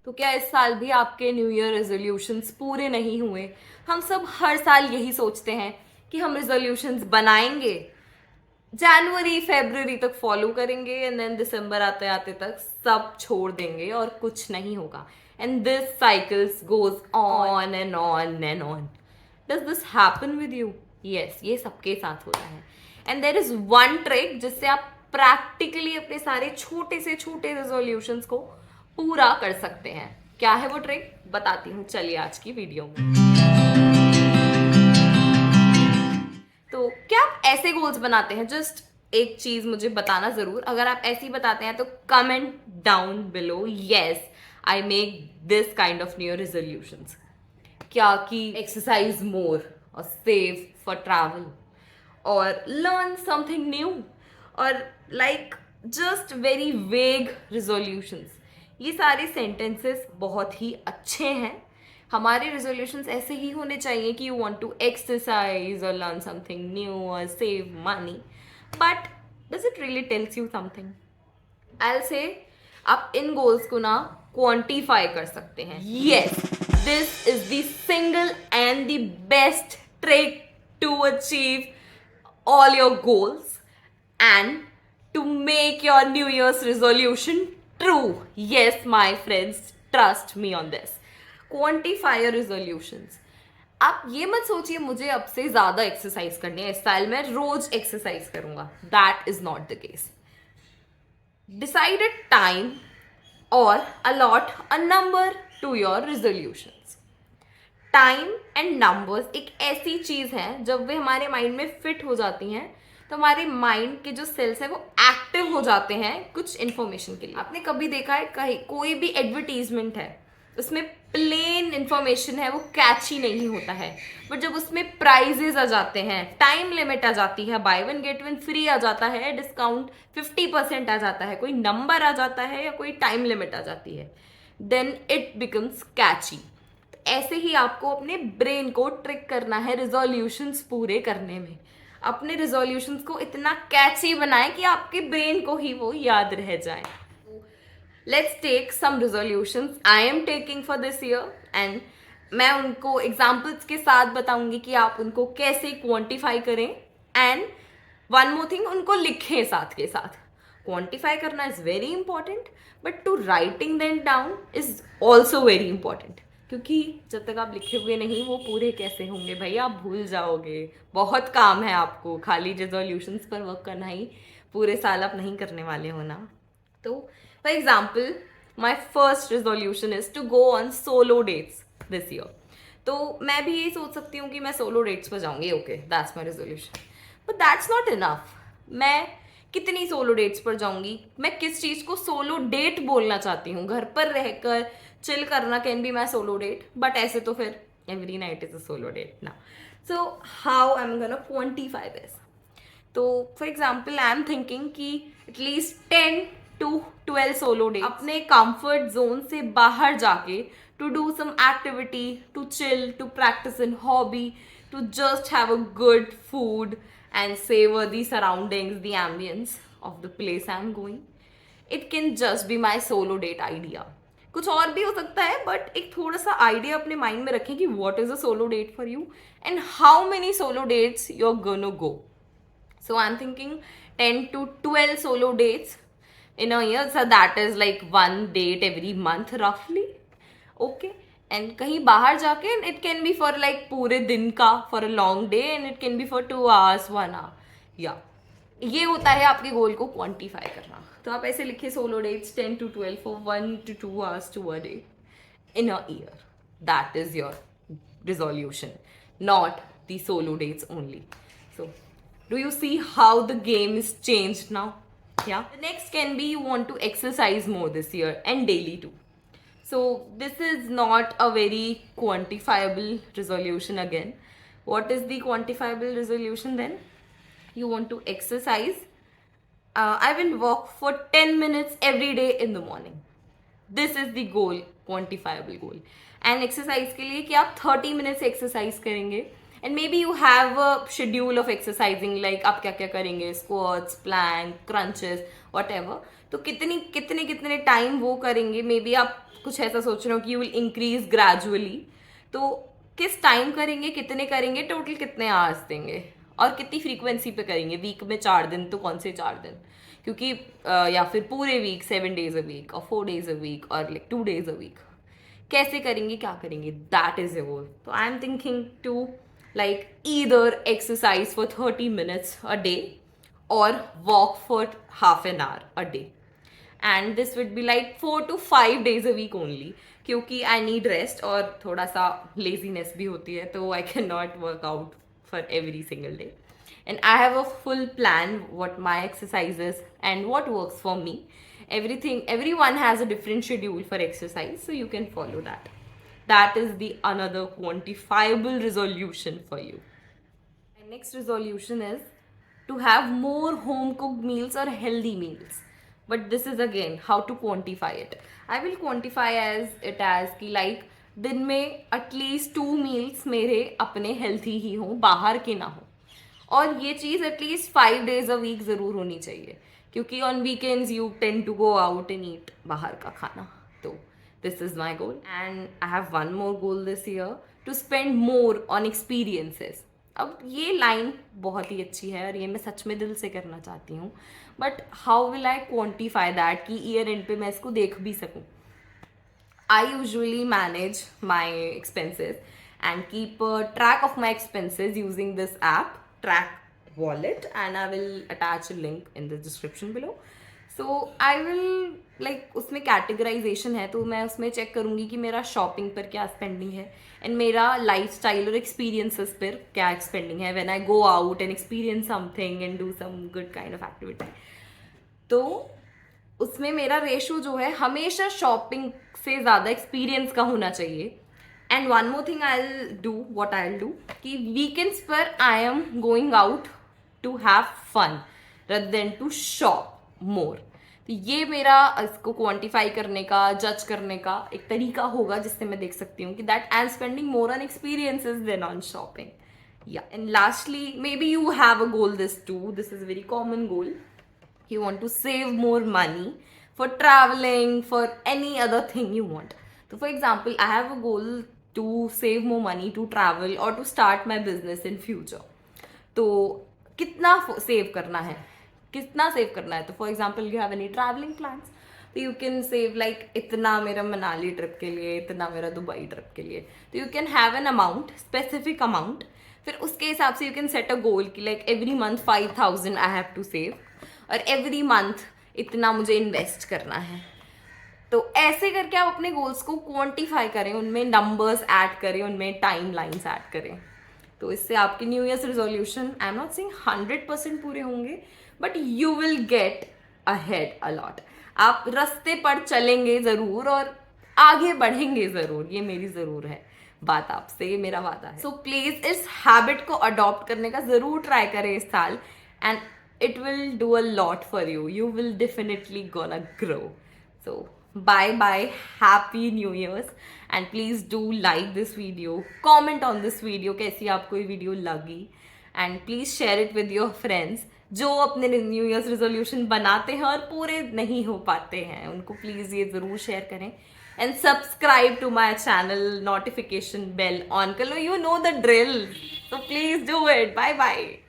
तो क्या इस साल भी आपके न्यू ईयर रेजोल्यूशंस पूरे नहीं हुए? हम सब हर साल यही सोचते हैं कि हम रेजोल्यूशंस बनाएंगे, जनवरी फरवरी तक फॉलो करेंगे एंड देन दिसंबर आते आते तक सब छोड़ देंगे और कुछ नहीं होगा. And this cycles goes on and on and on. Does this happen with you? Yes, ये सबके साथ होता है. And there is one trick जिससे आप प्रैक्टिकली अपने सारे छोटे से छोटे रेजोल्यूशंस को पूरा कर सकते हैं. क्या है वो ट्रिक? बताती हूँ, चलिए आज की वीडियो में. तो क्या आप ऐसे गोल्स बनाते हैं? जस्ट एक चीज मुझे बताना जरूर. अगर आप ऐसे ही बताते हैं तो comment down below, yes I make this kind of new resolutions. क्या कि एक्सरसाइज मोर और सेव फॉर ट्रैवल और लर्न समथिंग न्यू और like just very vague resolutions. ये सारे सेंटेंसेस बहुत ही अच्छे हैं. हमारे रेजोल्यूशंस ऐसे ही होने चाहिए कि यू वांट टू एक्सरसाइज और लर्न समथिंग न्यू और save money. But does it really tells you something? I say आप इन गोल्स को ना क्वांटिफाई कर सकते हैं. Yes, this is the single and the best trick to achieve all your goals and to make your New Year's resolution true. Yes, my friends, trust me on this. Quantify your resolutions. आप ये मत सोचिए मुझे अब से ज्यादा exercise करनी है, इस साल मैं रोज एक्सरसाइज करूंगा. That is not the case. Decide a time और allot a number to your resolutions. Time and numbers एक ऐसी चीज है जब वे हमारे माइंड में फिट हो जाती हैं तो हमारे माइंड के जो सेल्स है वो एक्टिव हो जाते हैं कुछ इंफॉर्मेशन के लिए. आपने कभी देखा है कहीं कोई भी एडवर्टीजमेंट है उसमें प्लेन इंफॉर्मेशन है वो कैची नहीं होता है, बट जब उसमें प्राइजेस आ जाते हैं, टाइम लिमिट आ जाती है, buy one get one free आ जाता है, डिस्काउंट 50% आ जाता है, कोई नंबर आ जाता है या कोई टाइम लिमिट आ जाती है, देन इट बिकम्स कैची. ऐसे ही आपको अपने ब्रेन को ट्रिक करना है रिजोल्यूशंस पूरे करने में. अपने रिजोल्यूशंस को इतना कैची बनाएं कि आपके ब्रेन को ही वो याद रह जाए. Let's take some resolutions I am taking for this year and मैं उनको एग्जाम्पल्स के साथ बताऊंगी कि आप उनको कैसे क्वांटिफाई करें. एंड वन मोर थिंग, उनको लिखें साथ के साथ. क्वांटिफाई करना is very important but to writing them down is also very important. क्योंकि जब तक आप लिखे हुए नहीं वो पूरे कैसे होंगे भाई, आप भूल जाओगे. बहुत काम है आपको, खाली रेजोल्यूशंस पर वर्क करना ही पूरे साल आप नहीं करने वाले हो ना. तो for example my first resolution is to go on solo dates this year. तो मैं भी यही सोच सकती हूँ कि मैं सोलो डेट्स पर जाऊंगी. Okay, that's my resolution. But that's not enough. मैं कितनी सोलो डेट्स पर जाऊंगी? मैं किस चीज को सोलो डेट बोलना चाहती हूँ? घर पर रहकर चिल करना can be my solo date, but ऐसे तो फिर every night is a solo date ना. So how I am gonna quantify this? तो for example I am thinking कि एटलीस्ट 10 to 12 सोलो डेट अपने कंफर्ट जोन से बाहर जाके to do some activity, to chill, to practice in hobby, to just have a good food and savor the surroundings, the ambience of the place I'm going. It can just be my solo date idea. कुछ और भी हो सकता है but एक थोड़ा सा idea अपने माइंड में रखें कि what is a solo date for you and how many solo dates you are gonna go. So I am thinking 10 to 12 solo dates in a year, so that is like one date every month roughly. Okay, and कहीं बाहर जाके it can be for like पूरे दिन का, for a long day, and it can be for 2 hours 1 hour. या ये होता है आपके गोल को क्वांटिफाई करना. तो आप ऐसे लिखिए solo dates 10 to 12 for 1 to 2 hours to a day in a year. That is your resolution, not the solo dates only. So do you see how the game is changed now? Yeah. The next can be you want to exercise more this year and daily too. So this is not a very quantifiable resolution again. What is the quantifiable resolution then? You want to exercise. I will walk for 10 minutes every day in the morning. This is the goal, quantifiable goal. And exercise के लिए कि आप 30 minutes exercise करेंगे and may B you have a schedule of exercising, like आप क्या क्या करेंगे, squats, plank, crunches, whatever, तो कितनी कितने कितने टाइम वो करेंगे। मे बी आप कुछ ऐसा सोच रहे हो कि यू विल इंक्रीज ग्रेजुअली, तो किस टाइम करेंगे, कितने करेंगे, टोटल कितने आवर्स देंगे और कितनी फ्रीक्वेंसी पे करेंगे। वीक में 4 दिन तो कौन से 4 दिन, क्योंकि या फिर पूरे वीक 7 days a week और 4 days a week और लाइक 2 days a week, कैसे करेंगे, क्या करेंगे, दैट इज योर गोल। तो I am thinking to like either exercise for 30 minutes a day or walk for half an hour a day, and this would be like 4 to 5 days a week only, क्योंकि I need rest और थोड़ा सा laziness भी होती है, तो I can not work out for every single day, and I have a full plan what my exercises and what works for me. Everyone has a different schedule for exercise, so you can follow that. That is the another quantifiable resolution for you. My next resolution is to have more home cooked meals or healthy meals. But this is again how to quantify it. I will quantify it as कि like दिन में at least 2 meals मेरे अपने healthy ही हों, बाहर के ना हो, और ये चीज़ एटलीस्ट 5 days a week ज़रूर होनी चाहिए, क्योंकि on weekends you tend to go out and eat बाहर का खाना। तो this is my goal, and I have one more goal this year, to spend more on experiences. अब ये लाइन बहुत ही अच्छी है और ये मैं सच में दिल से करना चाहती हूँ, but how will I quantify that कि ईयर एंड पे मैं इसको देख भी सकूँ। I usually manage my expenses and keep track of my expenses using this app, Track Wallet, and I will attach a link in the description below. So I will like उसमें categorization है, तो मैं उसमें check करूँगी कि मेरा shopping पर क्या स्पेंडिंग है एंड मेरा लाइफस्टाइल और एक्सपीरियंसेस पर क्या स्पेंडिंग है when I go out and experience something and do some good kind of activity. तो उसमें मेरा रेशो जो है हमेशा शॉपिंग से ज़्यादा एक्सपीरियंस का होना चाहिए। And one more thing I will do, what I will do कि वीकेंड्स पर I am going out to have fun rather than to shop more. तो ये मेरा इसको क्वांटिफाई करने का, जज करने का एक तरीका होगा, जिससे मैं देख सकती हूँ कि that I am spending more on experiences than on shopping. या and lastly, may be you have a goal this too, this is a very common goal. You want to save more money for traveling, for any other thing you want. So for example, I have a goal to save more money to travel or to start my business in future. तो कितना save करना है, कितना save करना है? तो for example you have any travelling plans, तो you can save like इतना मेरा मनाली ट्रिप के लिए, इतना मेरा दुबई ट्रिप के लिए. तो you can have an amount, specific amount. फिर उसके हिसाब से you can set a goal कि like every month 5,000 I have to save, और एवरी मंथ इतना मुझे इन्वेस्ट करना है. तो ऐसे करके आप अपने गोल्स को क्वांटिफाई करें, उनमें नंबर्स ऐड करें, उनमें टाइम लाइन्स ऐड करें. तो इससे आपके new years resolution, I am not saying 100% पूरे होंगे, but you will get ahead a lot. आप रास्ते पर चलेंगे ज़रूर और आगे बढ़ेंगे ज़रूर, ये मेरी ज़रूर है बात आपसे, ये मेरा वादा है. सो प्लीज़ इस हैबिट को अडॉप्ट करने का ज़रूर ट्राई करें इस साल, and it will do a lot for you. You will definitely gonna grow. So bye bye, happy new year's, and please do like this video, comment on this video कैसी आपको ये video लगी, and please share it with your friends जो अपने new years resolution बनाते हैं और पूरे नहीं हो पाते हैं. उनको प्लीज़ ये ज़रूर शेयर करें, and subscribe to my channel, notification bell on कर लो, you know the drill, so please do it. Bye bye.